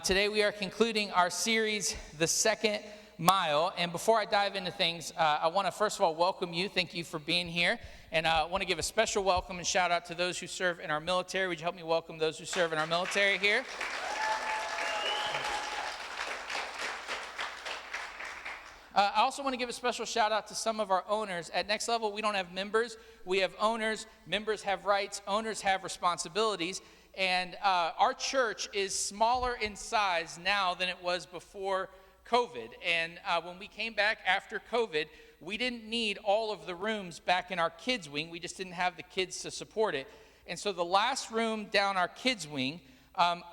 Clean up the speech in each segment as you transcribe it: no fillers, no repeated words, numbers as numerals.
Today we are concluding our series, The Second Mile. And before I dive into things, I want to first of all welcome you. Thank you for being here. And I want to give a special welcome and shout out to those who serve in our military. Would you help me welcome those who serve in our military here? I also want to give a special shout out to some of our owners. At Next Level, we don't have members. We have owners. Members have rights. Owners have responsibilities. And our church is smaller in size now than it was before COVID. And when we came back after COVID, we didn't need all of the rooms back in our kids' wing. We just didn't have the kids to support it. And so the last room down our kids' wing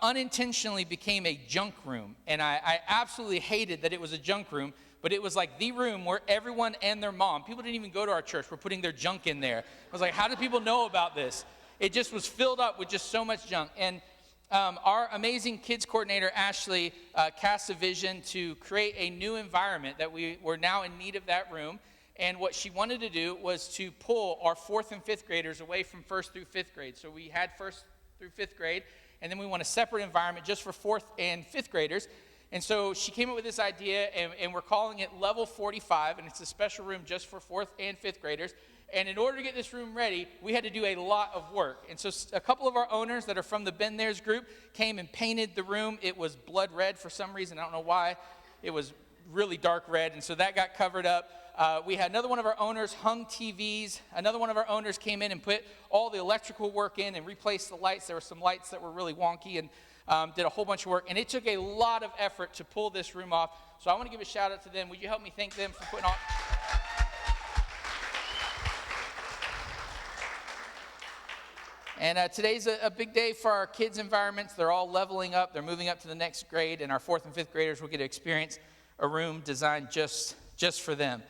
unintentionally became a junk room. And I absolutely hated that it was a junk room. But it was like the room where everyone and their mom, people didn't even go to our church, were putting their junk in there. I was like, how do people know about this? It just was filled up with just so much junk. And our amazing kids coordinator, Ashley, cast a vision to create a new environment that we were now in need of that room. And what she wanted to do was to pull our 4th and 5th graders away from 1st through 5th grade. So we had 1st through 5th grade, and then we want a separate environment just for 4th and 5th graders. And so she came up with this idea, and we're calling it Level 45, and it's a special room just for 4th and 5th graders. And in order to get this room ready, we had to do a lot of work. And so a couple of our owners that are from the Been There's group came and painted the room. It was blood red for some reason. I don't know why. It was really dark red, and so that got covered up. We had another one of our owners hung TVs. Another one of our owners came in and put all the electrical work in and replaced the lights. There were some lights that were really wonky, and did a whole bunch of work, and it took a lot of effort to pull this room off. So I want to give a shout out to them. Would you help me thank them for putting on? And today's a big day for our kids' environments. They're all leveling up. They're moving up to the next grade, and our 4th and 5th graders will get to experience a room designed just for them.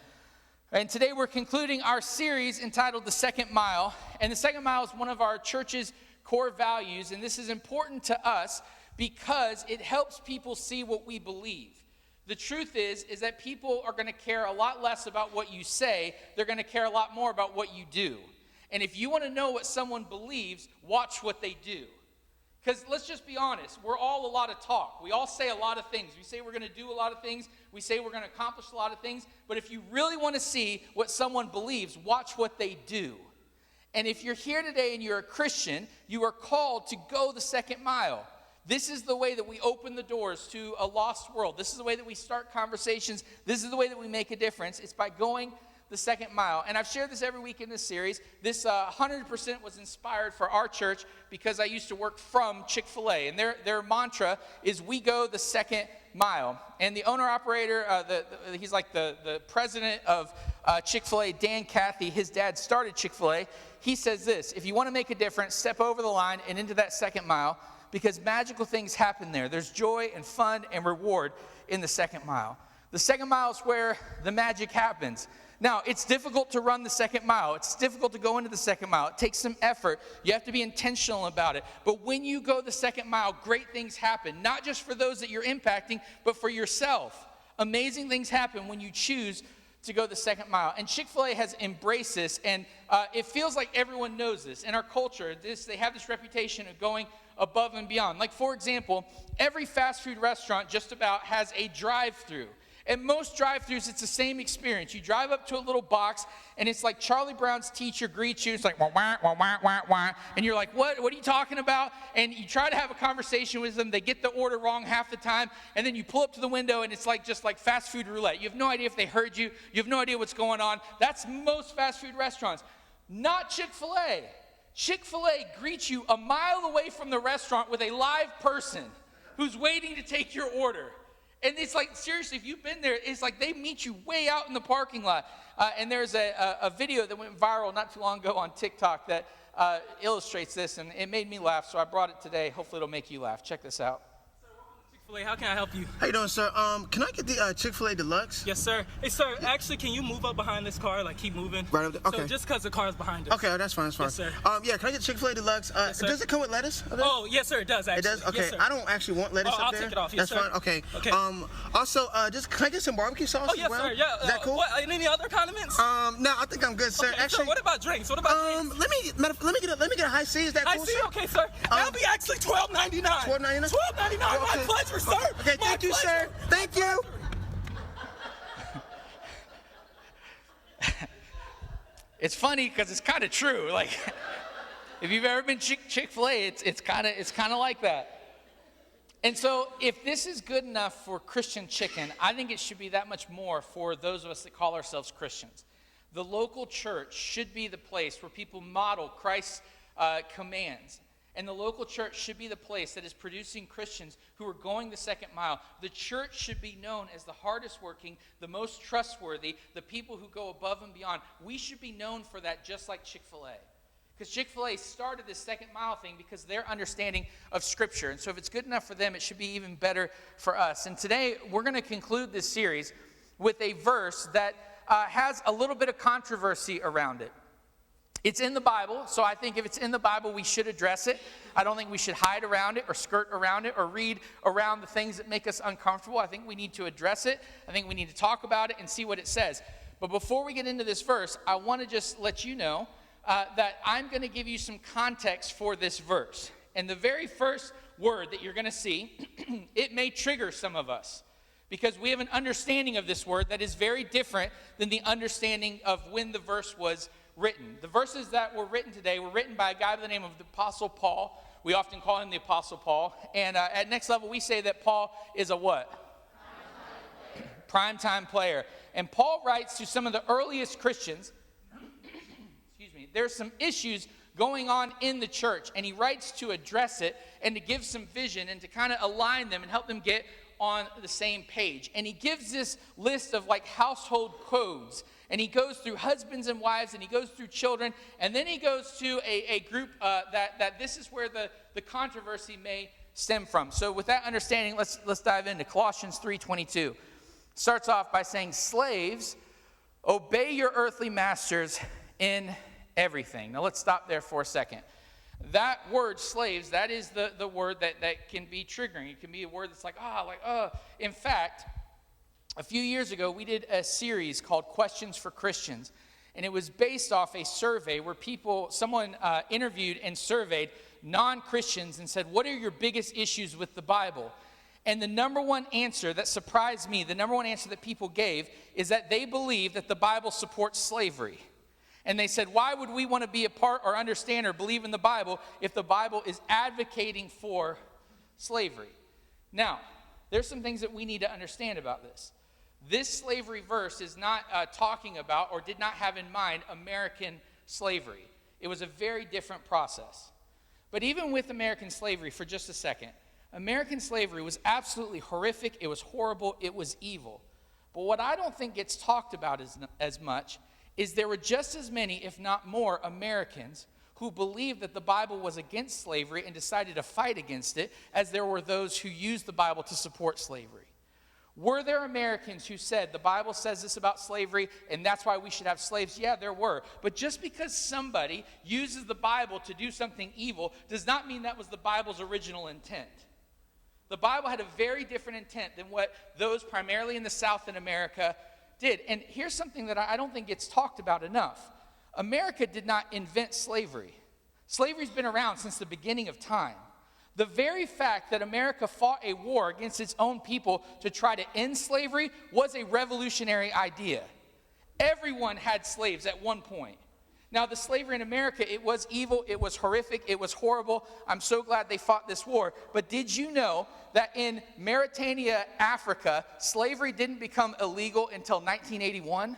And today we're concluding our series entitled The Second Mile. And the second mile is one of our church's core values, and this is important to us because it helps people see what we believe. The truth is that people are going to care a lot less about what you say. They're going to care a lot more about what you do. And if you want to know what someone believes, watch what they do. Because let's just be honest, we're all a lot of talk. We all say a lot of things. We say we're going to do a lot of things. We say we're going to accomplish a lot of things. But if you really want to see what someone believes, watch what they do. And if you're here today and you're a Christian, you are called to go the second mile. This is the way that we open the doors to a lost world. This is the way that we start conversations. This is the way that we make a difference. It's by going the second mile. And I've shared this every week in this series. This 100% was inspired for our church because I used to work from Chick-fil-A. And their mantra is, we go the second mile. And the owner-operator, he's like the president of Chick-fil-A, Cathy, his dad started Chick-fil-A. He says this: if you want to make a difference, step over the line and into that second mile, because magical things happen there. There's joy and fun and reward in the second mile. The second mile is where the magic happens. Now, it's difficult to run the second mile. It's difficult to go into the second mile. It takes some effort. You have to be intentional about it. But when you go the second mile, great things happen, not just for those that you're impacting, but for yourself. Amazing things happen when you choose to go the second mile. And Chick-fil-A has embraced this, and it feels like everyone knows this. In our culture, they have this reputation of going above and beyond. Like, for example, every fast food restaurant just about has a drive-thru. And most drive-thrus, it's the same experience. You drive up to a little box, and it's like Charlie Brown's teacher greets you. It's like, wah, wah, wah, wah, wah, wah. And you're like, what are you talking about? And you try to have a conversation with them. They get the order wrong half the time. And then you pull up to the window, and it's like just like fast food roulette. You have no idea if they heard you. You have no idea what's going on. That's most fast food restaurants. Not Chick-fil-A. Chick-fil-A greets you a mile away from the restaurant with a live person who's waiting to take your order. And it's like, seriously, if you've been there, it's like they meet you way out in the parking lot. And there's a video that went viral not too long ago on TikTok that illustrates this, and it made me laugh, so I brought it today. Hopefully it'll make you laugh. Check this out. So welcome to Chick-fil-A, how can I help you? How you doing, sir? Can I get the Chick-fil-A Deluxe? Yes, sir. Hey, sir, actually, can you move up behind this car? Like, keep moving. Right up there? Okay. So just because the car is behind us. Okay, that's fine, that's fine. Yes, sir. Yeah, can I get Chick-fil-A Deluxe? Yes, sir. Does it come with lettuce? Oh, yes, sir, it does, actually. It does? Okay, Yes, sir. I don't actually want lettuce up I'll there. take it off. Yes, that's sir. fine, okay. Okay. Also, can I get some barbecue sauce Oh, yes, as well? sir, yeah. Is that cool? What, any other condiments? No, I think I'm good, sir. Okay, Actually, sir, what about drinks? What about drinks? let me get a high C. Is that I cool, see, sir? okay, sir. That'll be actually $12.99. $12.99? $12.99, my Okay. pleasure, sir. Okay, My thank you, pleasure. sir. Thank you. It's funny because it's kind of true. Like, if you've ever been Chick-fil-A, it's kind of like that. And so if this is good enough for Christian chicken, I think it should be that much more for those of us that call ourselves Christians. The local church should be the place where people model Christ's commands. And the local church should be the place that is producing Christians who are going the second mile. The church should be known as the hardest working, the most trustworthy, the people who go above and beyond. We should be known for that, just like Chick-fil-A. Because Chick-fil-A started this second mile thing because of their understanding of Scripture. And so if it's good enough for them, it should be even better for us. And today, we're going to conclude this series with a verse that has a little bit of controversy around it. It's in the Bible, so I think if it's in the Bible, we should address it. I don't think we should hide around it or skirt around it or read around the things that make us uncomfortable. I think we need to address it. I think we need to talk about it and see what it says. But before we get into this verse, I want to just let you know that I'm going to give you some context for this verse. And the very first word that you're going to see, it may trigger some of us, because we have an understanding of this word that is very different than the understanding of when the verse was written. The verses that were written today were written by a guy by the name of the Apostle Paul. We often call him the Apostle Paul. And at Next Level, we say that Paul is a what? Primetime player. And Paul writes to some of the earliest Christians. Excuse me. There's some issues going on in the church, and he writes to address it and to give some vision and to kind of align them and help them get on the same page. And he gives this list of like household codes, and he goes through husbands and wives, and he goes through children, and then he goes to a group that this is where the controversy may stem from. So with that understanding, let's dive into Colossians 3:22. Starts off by saying, slaves, obey your earthly masters in everything. Now let's stop there for a second. That word, slaves, that is the word that can be triggering. It can be a word that's like, In fact, a few years ago, we did a series called Questions for Christians. And it was based off a survey where someone interviewed and surveyed non-Christians and said, what are your biggest issues with the Bible? And the number one answer that surprised me, the number one answer that people gave, is that they believe that the Bible supports slavery. And they said, why would we want to be a part or understand or believe in the Bible if the Bible is advocating for slavery? Now, there's some things that we need to understand about this. This slavery verse is not talking about or did not have in mind American slavery. It was a very different process. But even with American slavery, for just a second, American slavery was absolutely horrific. It was horrible. It was evil. But what I don't think gets talked about as much is there were just as many, if not more, Americans who believed that the Bible was against slavery and decided to fight against it, as there were those who used the Bible to support slavery. Were there Americans who said, the Bible says this about slavery, and that's why we should have slaves? Yeah, there were. But just because somebody uses the Bible to do something evil does not mean that was the Bible's original intent. The Bible had a very different intent than what those primarily in the South in America did. And here's something that I don't think gets talked about enough. America did not invent slavery. Slavery's been around since the beginning of time. The very fact that America fought a war against its own people to try to end slavery was a revolutionary idea. Everyone had slaves at one point. Now, the slavery in America, it was evil, it was horrific, it was horrible. I'm so glad they fought this war. But did you know that in Mauritania, Africa, slavery didn't become illegal until 1981?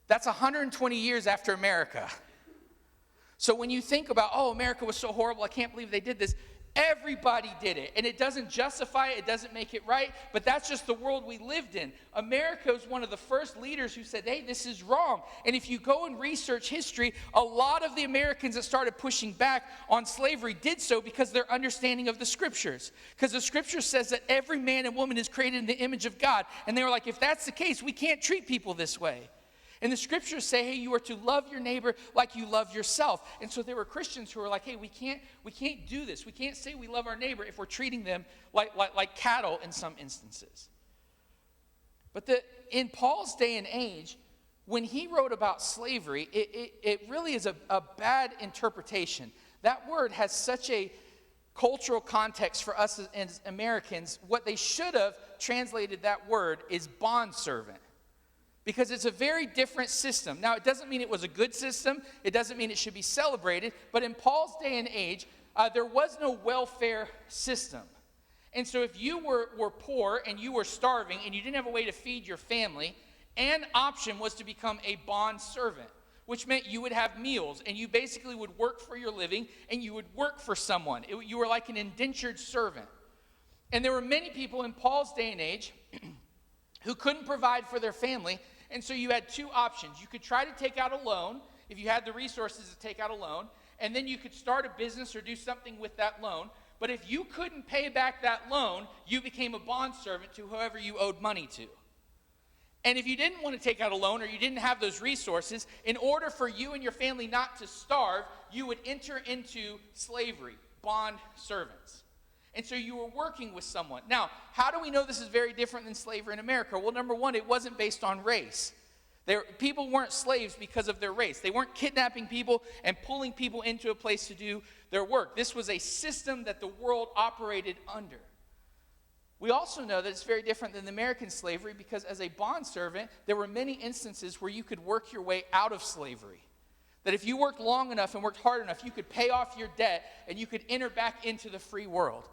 That's 120 years after America. So when you think about, America was so horrible, I can't believe they did this, Everybody did it. And it doesn't justify it. It doesn't make it right. But that's just the world we lived in. America was one of the first leaders who said, hey, this is wrong. And if you go and research history, a lot of the Americans that started pushing back on slavery did so because of their understanding of the scriptures. Because the scripture says that every man and woman is created in the image of God. And they were like, if that's the case, we can't treat people this way. And the scriptures say, hey, you are to love your neighbor like you love yourself. And so there were Christians who were like, hey, we can't do this. We can't say we love our neighbor if we're treating them like cattle in some instances. But in Paul's day and age, when he wrote about slavery, it really is a bad interpretation. That word has such a cultural context for us as Americans. What they should have translated that word is bondservant. Because it's a very different system. Now, it doesn't mean it was a good system. It doesn't mean it should be celebrated. But in Paul's day and age, there was no welfare system. And so if you were poor and you were starving and you didn't have a way to feed your family, an option was to become a bond servant, which meant you would have meals and you basically would work for your living and you would work for someone. You were like an indentured servant. And there were many people in Paul's day and age who couldn't provide for their family. And so you had two options. You could try to take out a loan if you had the resources to take out a loan, and then you could start a business or do something with that loan. But if you couldn't pay back that loan, you became a bondservant to whoever you owed money to. And if you didn't want to take out a loan or you didn't have those resources, in order for you and your family not to starve, you would enter into slavery, bond servants. And so you were working with someone. Now, how do we know this is very different than slavery in America? Well, number one, it wasn't based on race. People weren't slaves because of their race. They weren't kidnapping people and pulling people into a place to do their work. This was a system that the world operated under. We also know that it's very different than the American slavery because as a bondservant, there were many instances where you could work your way out of slavery. That if you worked long enough and worked hard enough, you could pay off your debt and you could enter back into the free world.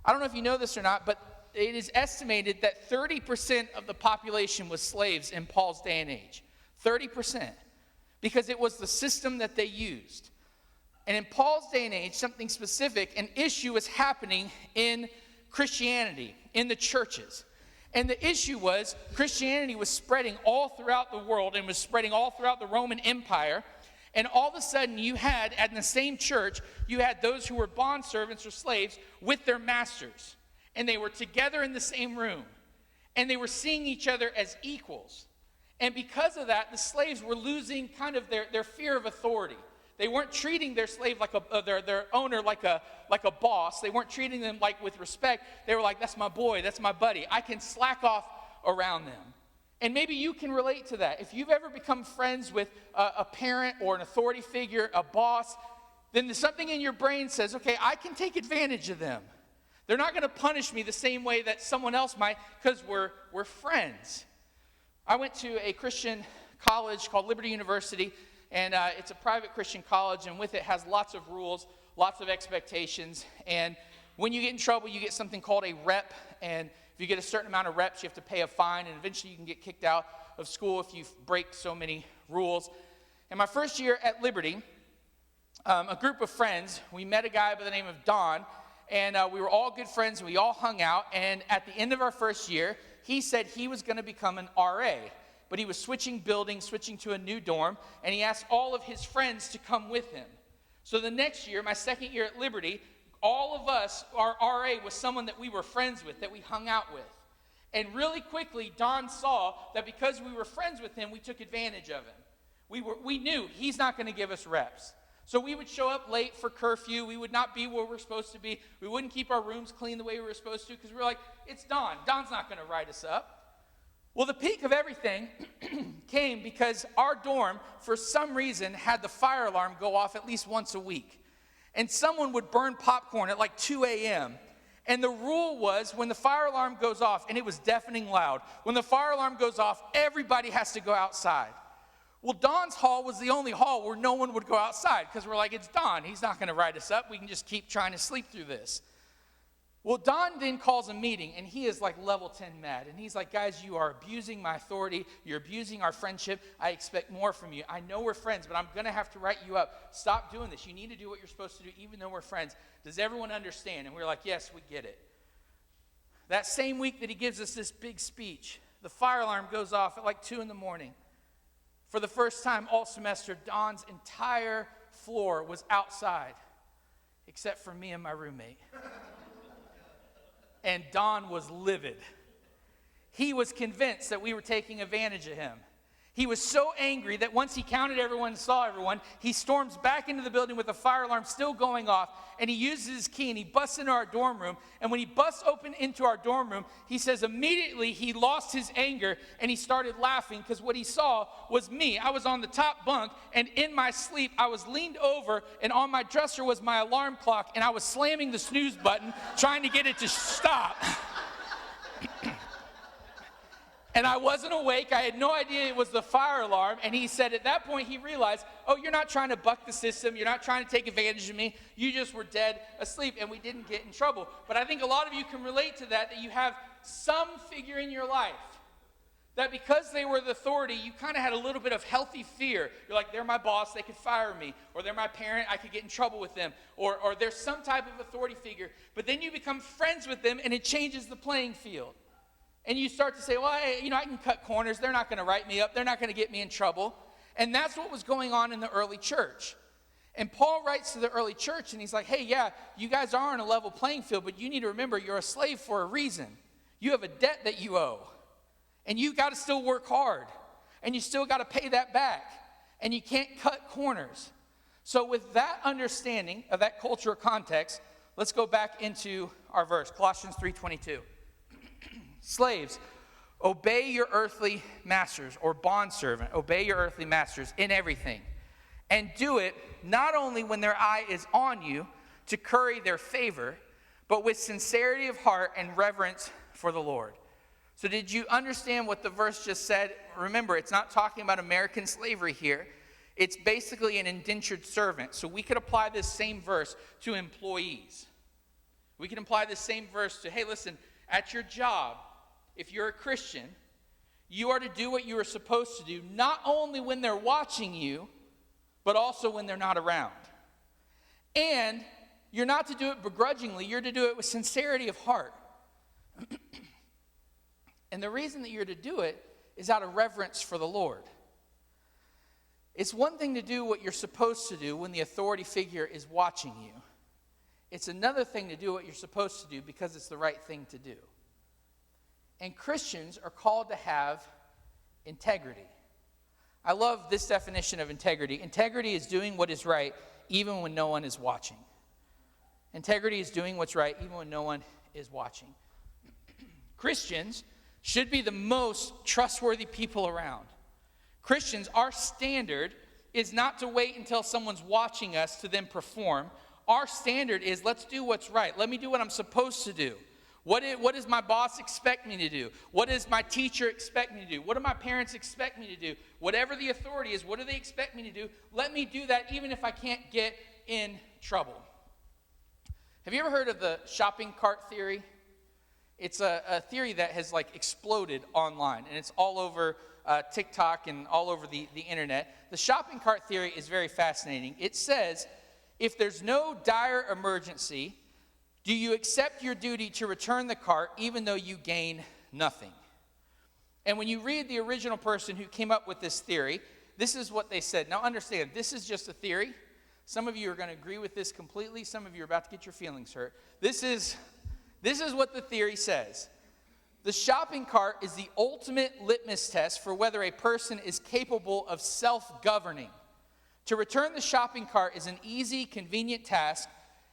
I don't know if you know this or not, but it is estimated that 30% of the population was slaves in Paul's day and age. 30%. Because it was the system that they used. And in Paul's day and age, something specific, an issue was happening in Christianity, in the churches. And the issue was Christianity was spreading all throughout the world and was spreading all throughout the Roman Empire. And all of a sudden you had, in the same church, you had those who were bondservants or slaves with their masters. And they were together in the same room. And they were seeing each other as equals. And because of that, the slaves were losing kind of their fear of authority. They weren't treating their slave like their owner like a boss. They weren't treating them like with respect. They were like, that's my boy, that's my buddy. I can slack off around them. And maybe you can relate to that. If you've ever become friends with a parent or an authority figure, a boss, then something in your brain says, okay, I can take advantage of them. They're not going to punish me the same way that someone else might because we're friends. I went to a Christian college called Liberty University, and it's a private Christian college, and with it has lots of rules, lots of expectations. And when you get in trouble, you get something called a rep, and if you get a certain amount of reps, you have to pay a fine, and eventually you can get kicked out of school if you break so many rules. In my first year at Liberty, a group of friends, we met a guy by the name of Don, and we were all good friends, and we all hung out, and at the end of our first year, he said he was going to become an RA, but he was switching buildings, switching to a new dorm, and he asked all of his friends to come with him. So the next year, my second year at Liberty, all of us, our RA was someone that we were friends with, that we hung out with. And really quickly, Don saw that because we were friends with him, we took advantage of him. We knew he's not going to give us reps. So we would show up late for curfew. We would not be where we're supposed to be. We wouldn't keep our rooms clean the way we were supposed to because we were like, it's Don. Don's not going to write us up. Well, the peak of everything came because our dorm, for some reason, had the fire alarm go off at least once a week. And someone would burn popcorn at like 2 a.m. And the rule was when the fire alarm goes off, and it was deafening loud, when the fire alarm goes off, everybody has to go outside. Well, Don's hall was the only hall where no one would go outside because we're like, it's Don. He's not going to write us up. We can just keep trying to sleep through this. Well, Don then calls a meeting, and he is like level 10 mad. And he's like, guys, you are abusing my authority. You're abusing our friendship. I expect more from you. I know we're friends, but I'm going to have to write you up. Stop doing this. You need to do what you're supposed to do, even though we're friends. Does everyone understand? And we're like, yes, we get it. That same week that he gives us this big speech, the fire alarm goes off at like 2 in the morning. For the first time all semester, Don's entire floor was outside, except for me and my roommate. And Don was livid. He was convinced that we were taking advantage of him. He was so angry that once he counted everyone and saw everyone, he storms back into the building with the fire alarm still going off, and he uses his key and he busts into our dorm room. And when he busts open into our dorm room, he says immediately he lost his anger and he started laughing because what he saw was me. I was on the top bunk, and in my sleep, I was leaned over, and on my dresser was my alarm clock, and I was slamming the snooze button trying to get it to stop. And I wasn't awake. I had no idea it was the fire alarm. And he said at that point he realized, oh, you're not trying to buck the system. You're not trying to take advantage of me. You just were dead asleep, and we didn't get in trouble. But I think a lot of you can relate to that you have some figure in your life that because they were the authority, you kind of had a little bit of healthy fear. You're like, they're my boss, they could fire me. Or they're my parent, I could get in trouble with them. Or there's some type of authority figure. But then you become friends with them, and it changes the playing field. And you start to say, well, I can cut corners. They're not going to write me up. They're not going to get me in trouble. And that's what was going on in the early church. And Paul writes to the early church, and he's like, hey, yeah, you guys are on a level playing field, but you need to remember you're a slave for a reason. You have a debt that you owe. And you got to still work hard. And you still got to pay that back. And you can't cut corners. So with that understanding of that cultural context, let's go back into our verse, Colossians 3:22. Slaves, obey your earthly masters, or bondservant, obey your earthly masters in everything. And do it not only when their eye is on you to curry their favor, but with sincerity of heart and reverence for the Lord. So did you understand what the verse just said? Remember, it's not talking about American slavery here. It's basically an indentured servant. So we could apply this same verse to employees. We can apply this same verse to, hey, listen, at your job, if you're a Christian, you are to do what you are supposed to do, not only when they're watching you, but also when they're not around. And you're not to do it begrudgingly, you're to do it with sincerity of heart. And the reason that you're to do it is out of reverence for the Lord. It's one thing to do what you're supposed to do when the authority figure is watching you. It's another thing to do what you're supposed to do because it's the right thing to do. And Christians are called to have integrity. I love this definition of integrity. Integrity is doing what is right even when no one is watching. Integrity is doing what's right even when no one is watching. Christians should be the most trustworthy people around. Christians, our standard is not to wait until someone's watching us to then perform. Our standard is, let's do what's right. Let me do what I'm supposed to do. What does my boss expect me to do? What does my teacher expect me to do? What do my parents expect me to do? Whatever the authority is, what do they expect me to do? Let me do that even if I can't get in trouble. Have you ever heard of the shopping cart theory? It's a theory that has exploded online, and it's all over TikTok and all over the internet. The shopping cart theory is very fascinating. It says, if there's no dire emergency, do you accept your duty to return the cart even though you gain nothing? And when you read the original person who came up with this theory, this is what they said. Now understand, this is just a theory. Some of you are going to agree with this completely. Some of you are about to get your feelings hurt. This is what the theory says. The shopping cart is the ultimate litmus test for whether a person is capable of self-governing. To return the shopping cart is an easy, convenient task,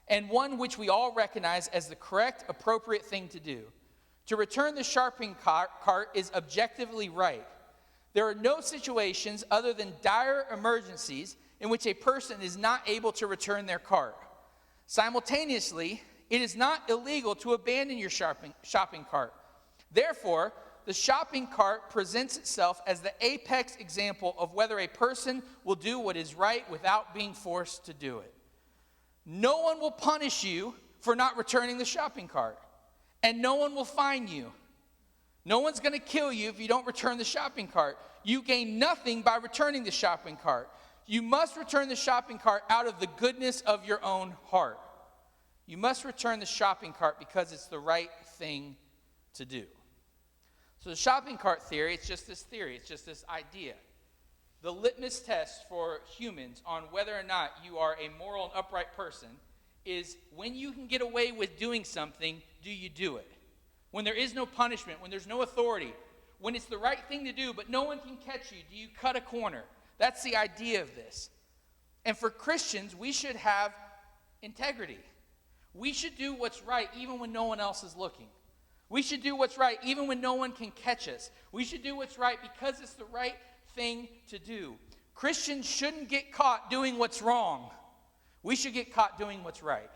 and one which we all recognize as the correct, appropriate thing to do. To return the shopping cart is objectively right. There are no situations other than dire emergencies in which a person is not able to return their cart. Simultaneously, it is not illegal to abandon your shopping cart. Therefore, the shopping cart presents itself as the apex example of whether a person will do what is right without being forced to do it. No one will punish you for not returning the shopping cart. and no one will find you. No one's going to kill you if you don't return the shopping cart. You gain nothing by returning the shopping cart. You must return the shopping cart out of the goodness of your own heart. You must return the shopping cart because it's the right thing to do. So the shopping cart theory, it's just this idea. The litmus test for humans on whether or not you are a moral and upright person is when you can get away with doing something, do you do it? When there is no punishment, when there's no authority, when it's the right thing to do, but no one can catch you, do you cut a corner? That's the idea of this. And for Christians, we should have integrity. We should do what's right even when no one else is looking. We should do what's right even when no one can catch us. We should do what's right because it's the right thing to do. Christians shouldn't get caught doing what's wrong. We should get caught doing what's right.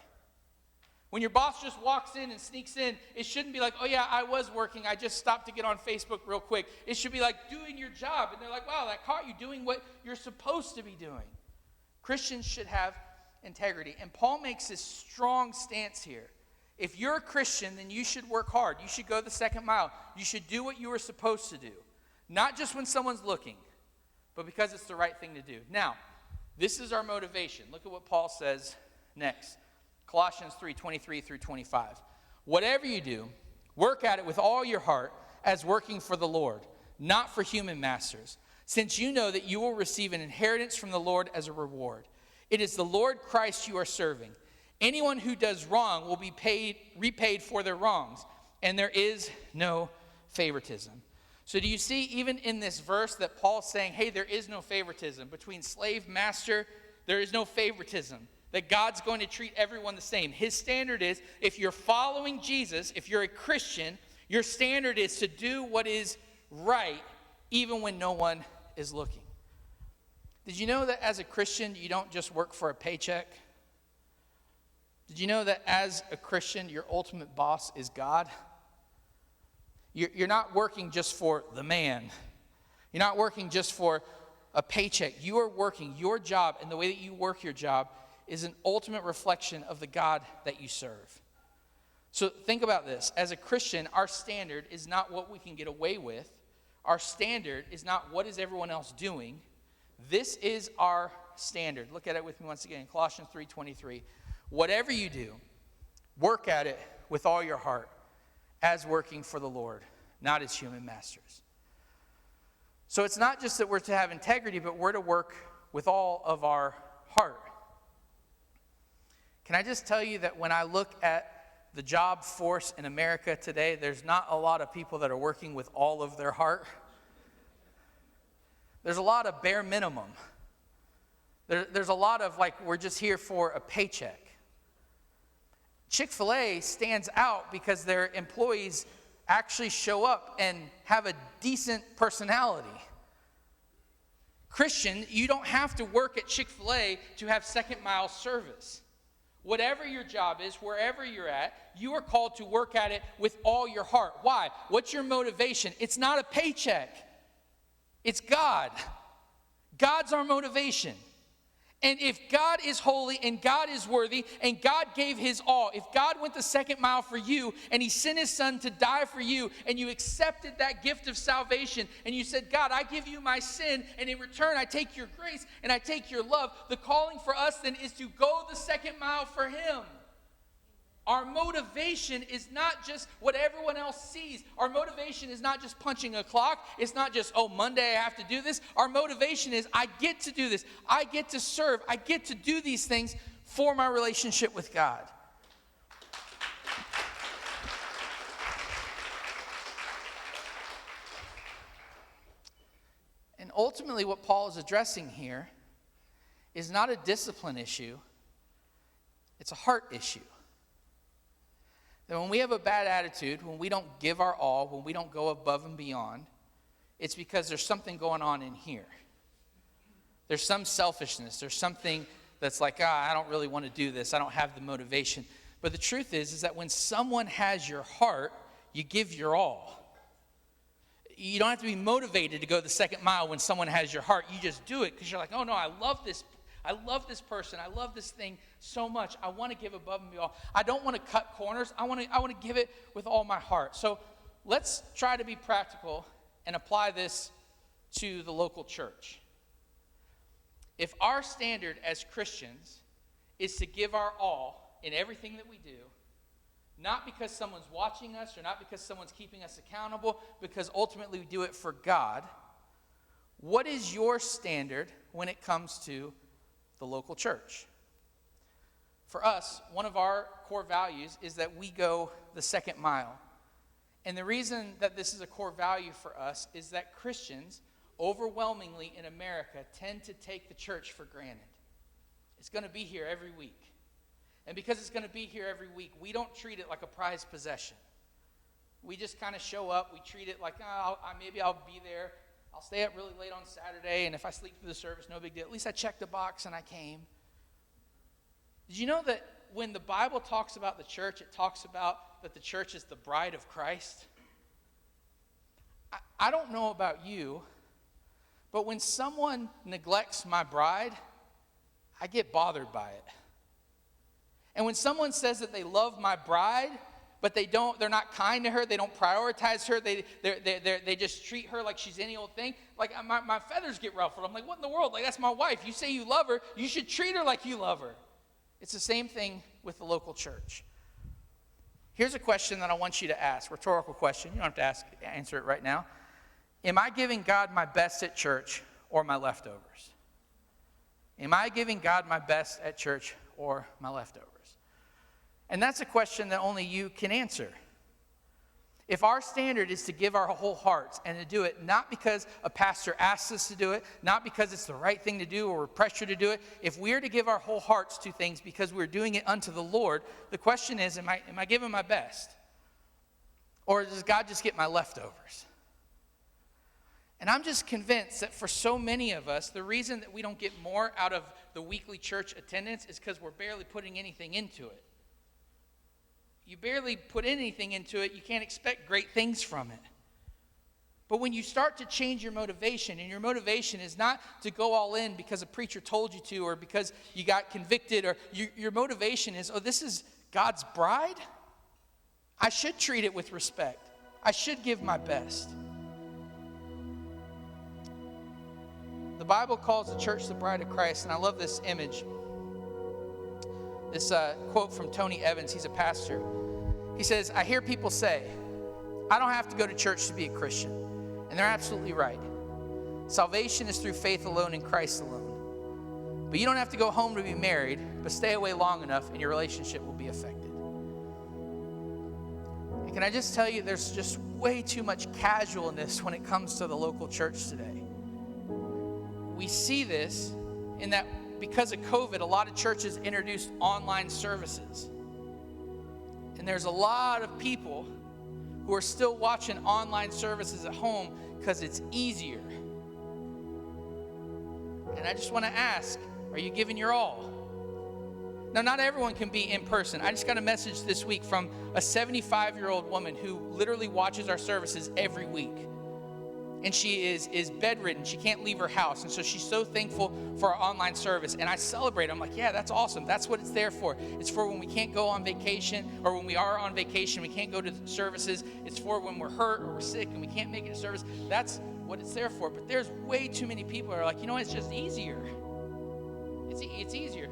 When your boss just walks in and sneaks in, it shouldn't be like, oh yeah, I was working, I just stopped to get on Facebook real quick. It should be like doing your job. And they're like, wow, that caught you doing what you're supposed to be doing. Christians should have integrity. And Paul makes this strong stance here. If you're a Christian, then you should work hard. You should go the second mile. You should do what you were supposed to do. Not just when someone's looking, but because it's the right thing to do. Now, this is our motivation. Look at what Paul says next. Colossians 3:23 through 25. Whatever you do, work at it with all your heart as working for the Lord, not for human masters, since you know that you will receive an inheritance from the Lord as a reward. It is the Lord Christ you are serving. Anyone who does wrong will be repaid for their wrongs, and there is no favoritism. So do you see, even in this verse, that Paul's saying, hey, there is no favoritism. Between slave, master, there is no favoritism. That God's going to treat everyone the same. His standard is, if you're following Jesus, if you're a Christian, your standard is to do what is right, even when no one is looking. Did you know that as a Christian, you don't just work for a paycheck? Did you know that as a Christian, your ultimate boss is God? You're not working just for the man. You're not working just for a paycheck. You are working your job, and the way that you work your job is an ultimate reflection of the God that you serve. So think about this. As a Christian, our standard is not what we can get away with. Our standard is not what is everyone else doing. This is our standard. Look at it with me once again. Colossians 3:23. Whatever you do, work at it with all your heart, as working for the Lord, not as human masters. So it's not just that we're to have integrity, but we're to work with all of our heart. Can I just tell you that when I look at the job force in America today, there's not a lot of people that are working with all of their heart. There's a lot of bare minimum. There's a lot of like, we're just here for a paycheck. Chick-fil-A stands out because their employees actually show up and have a decent personality. Christian, you don't have to work at Chick-fil-A to have second mile service. Whatever your job is, wherever you're at, you are called to work at it with all your heart. Why? What's your motivation? It's not a paycheck. It's God. God's our motivation. And if God is holy and God is worthy and God gave his all, if God went the second mile for you and he sent his son to die for you and you accepted that gift of salvation and you said, God, I give you my sin and in return I take your grace and I take your love, the calling for us then is to go the second mile for him. Our motivation is not just what everyone else sees. Our motivation is not just punching a clock. It's not just, oh, Monday I have to do this. Our motivation is I get to do this. I get to serve. I get to do these things for my relationship with God. And ultimately what Paul is addressing here is not a discipline issue. It's a heart issue. That when we have a bad attitude, when we don't give our all, when we don't go above and beyond, it's because there's something going on in here. There's some selfishness. There's something that's like, I don't really want to do this. I don't have the motivation. But the truth is that when someone has your heart, you give your all. You don't have to be motivated to go the second mile when someone has your heart. You just do it because you're like, oh no, I love this I love this person. I love this thing so much. I want to give above and beyond. I don't want to cut corners. I want to give it with all my heart. So let's try to be practical and apply this to the local church. If our standard as Christians is to give our all in everything that we do, not because someone's watching us or not because someone's keeping us accountable, because ultimately we do it for God, what is your standard when it comes to the local church? For us, one of our core values is that we go the second mile. And the reason that this is a core value for us is that Christians, overwhelmingly in America, tend to take the church for granted. It's going to be here every week. And because it's going to be here every week, we don't treat it like a prized possession. We just kind of show up. We treat it like, maybe I'll be there. I'll stay up really late on Saturday, and if I sleep through the service, no big deal. At least I checked the box and I came. Did you know that when the Bible talks about the church, it talks about that the church is the bride of Christ? I don't know about you, but when someone neglects my bride, I get bothered by it. And when someone says that they love my bride, but they're not kind to her, they don't prioritize her, they just treat her like she's any old thing, like my feathers get ruffled. I'm like, what in the world? Like, that's my wife. You say you love her, you should treat her like you love her. It's the same thing with the local church. Here's a question that I want you to ask, rhetorical question. You don't have to answer it right now. Am I giving God my best at church or my leftovers? Am I giving God my best at church or my leftovers? And that's a question that only you can answer. If our standard is to give our whole hearts and to do it not because a pastor asks us to do it, not because it's the right thing to do or we're pressured to do it, if we're to give our whole hearts to things because we're doing it unto the Lord, the question is, am I giving my best? Or does God just get my leftovers? And I'm just convinced that for so many of us, the reason that we don't get more out of the weekly church attendance is because we're barely putting anything into it. You barely put anything into it, you can't expect great things from it. But when you start to change your motivation, and your motivation is not to go all in because a preacher told you to or because you got convicted, or your motivation is, this is God's bride? I should treat it with respect. I should give my best. The Bible calls the church the bride of Christ, and I love this image. This quote from Tony Evans, he's a pastor. He says, I hear people say, I don't have to go to church to be a Christian. And they're absolutely right. Salvation is through faith alone in Christ alone. But you don't have to go home to be married, but stay away long enough and your relationship will be affected. And can I just tell you, there's just way too much casualness when it comes to the local church today. We see this in that because of COVID, a lot of churches introduced online services. And there's a lot of people who are still watching online services at home because it's easier. And I just want to ask, are you giving your all? Now, not everyone can be in person. I just got a message this week from a 75-year-old woman who literally watches our services every week. And she is bedridden. She can't leave her house. And so she's so thankful for our online service. And I celebrate. I'm like, yeah, that's awesome. That's what it's there for. It's for when we can't go on vacation, or when we are on vacation, we can't go to the services. It's for when we're hurt or we're sick and we can't make it to service. That's what it's there for. But there's way too many people who are like, it's just easier. It's easier.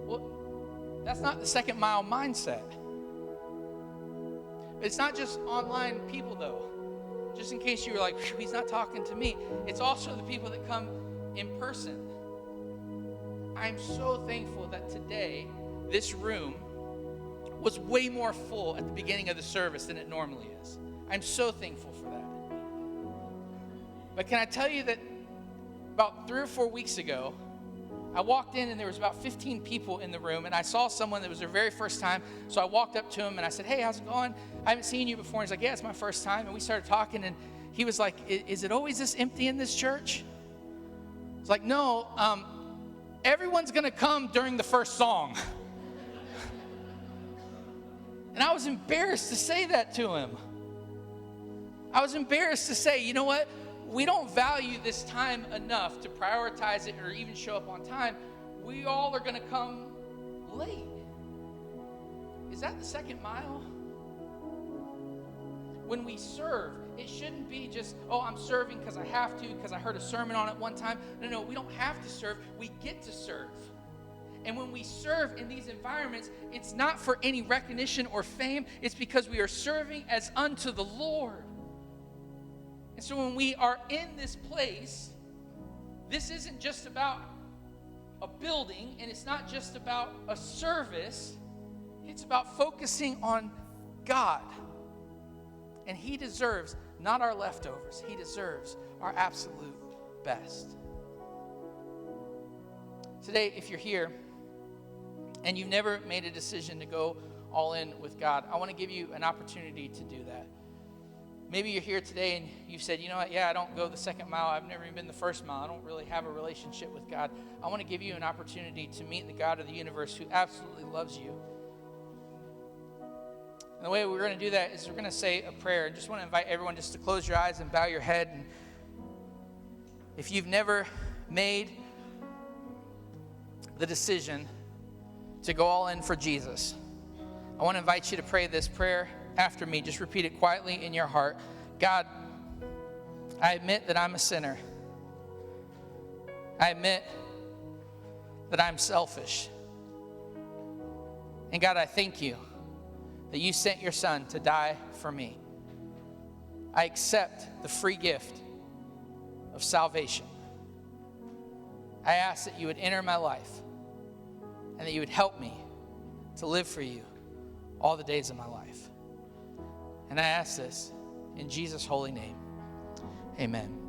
Well, that's not the second mile mindset. But it's not just online people, though. Just in case you were like, he's not talking to me. It's also the people that come in person. I'm so thankful that today, this room was way more full at the beginning of the service than it normally is. I'm so thankful for that. But can I tell you that about 3 or 4 weeks ago, I walked in and there was about 15 people in the room, and I saw someone that was their very first time. So I walked up to him and I said, hey, how's it going? I haven't seen you before. And he's like, yeah, it's my first time. And we started talking, and he was like, is it always this empty in this church? It's like, no, everyone's going to come during the first song. And I was embarrassed to say that to him. I was embarrassed to say, you know what? We don't value this time enough to prioritize it or even show up on time. we all are going to come late. Is that the second mile? When we serve, it shouldn't be just, oh, I'm serving because I have to, because I heard a sermon on it one time. No, we don't have to serve. We get to serve. And when we serve in these environments, it's not for any recognition or fame. It's because we are serving as unto the Lord. And so when we are in this place, this isn't just about a building, and it's not just about a service. It's about focusing on God. And He deserves not our leftovers. He deserves our absolute best. Today, if you're here and you've never made a decision to go all in with God, I want to give you an opportunity to do that. Maybe you're here today and you've said, you know what, I don't go the second mile. I've never even been the first mile. I don't really have a relationship with God. I want to give you an opportunity to meet the God of the universe who absolutely loves you. And the way we're going to do that is we're going to say a prayer. And just want to invite everyone just to close your eyes and bow your head. And if you've never made the decision to go all in for Jesus, I want to invite you to pray this prayer after me. Just repeat it quietly in your heart. God, I admit that I'm a sinner. I admit that I'm selfish. And God, I thank you that you sent your Son to die for me. I accept the free gift of salvation. I ask that you would enter my life and that you would help me to live for you all the days of my life. And I ask this in Jesus' holy name. Amen.